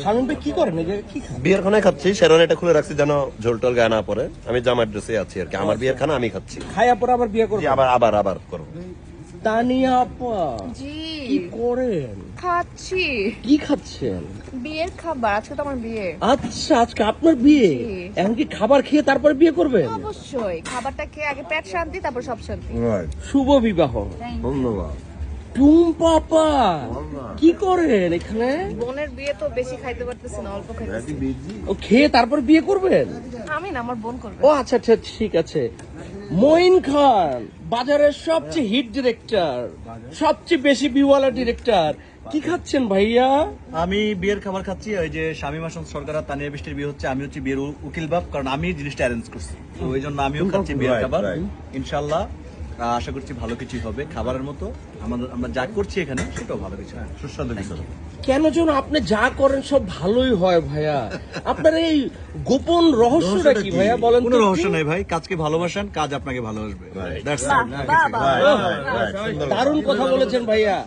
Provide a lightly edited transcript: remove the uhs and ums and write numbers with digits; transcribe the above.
শামীম ভাই কি করেন? কি খান? বিয়ের খানায় খাচ্ছি, শেরওয়ানিটা খুলে রাখছি যেন ঝোল টোল গায়ে না পড়ে। আমি জামার ড্রেসে আছি আর কি। আমার বিয়ের খানা আমি খাচ্ছি। খায়া পরে আবার বিয়ে করবেন? আবার আবার আবার করবো। তানিয়া আপা জি কি করেন? খাচ্ছি কি খাচ্ছেন? বিয়ের খাবার। আজকে তো আমার বিয়ে। আচ্ছা, আজকে আপনার বিয়ে। জি। এখন কি খাবার খেয়ে তারপর বিয়ে করবেন? অবশ্যই খাবারটা খেয়ে আগে পেট শান্তি, তারপর সব শান্তি। শুভ বিবাহ। ধন্যবাদ। টুম্পা আপা কি করেন এখানে? বোনের বিয়ে তো বেশি খাইতে পারতেছি না, অল্প খাইতেছি। ও খেয়ে তারপর বিয়ে করবেন? আমি না, আমার বোন করবে। ও আচ্ছা আচ্ছা, ঠিক আছে। মঈন খান বাজারের সবচেয়ে হিট ডিরেক্টর, সবচেয়ে বেশি ভিউওয়ালা ডিরেক্টর। কি খাচ্ছেন ভাইয়া? আমি বিয়ের খাবার খাচ্ছি। ওই যে শামীম হাসান সরকার আর তানিয়া বৃষ্টির বিয়ে হচ্ছে, আমি হচ্ছে বিয়ের উকিল বাপ, কারণ আমি জিনিসটা অ্যারেঞ্জ করছি। তো ওই জন্য আমিও খাচ্ছি বিয়ের খাবার। ইনশাল্লাহ আশা করছি ভালো কিছুই হবে। খাবারের মতো আমরা যা করছি এখানে সেটাও ভালো কিছু, সুস্বাদু কিছু হবে। কেন যেন আপনি যা করেন সব ভালোই হয় ভাইয়া। আপনার এই গোপন রহস্যটা কি ভাইয়া বলেন তো? কোনো রহস্য নাই ভাই, কাজকে ভালোবাসেন, কাজ আপনাকে ভালোবাসবে। That's it. বাহ, বাহ, বাহ। দারুণ কথা বলেছেন ভাইয়া।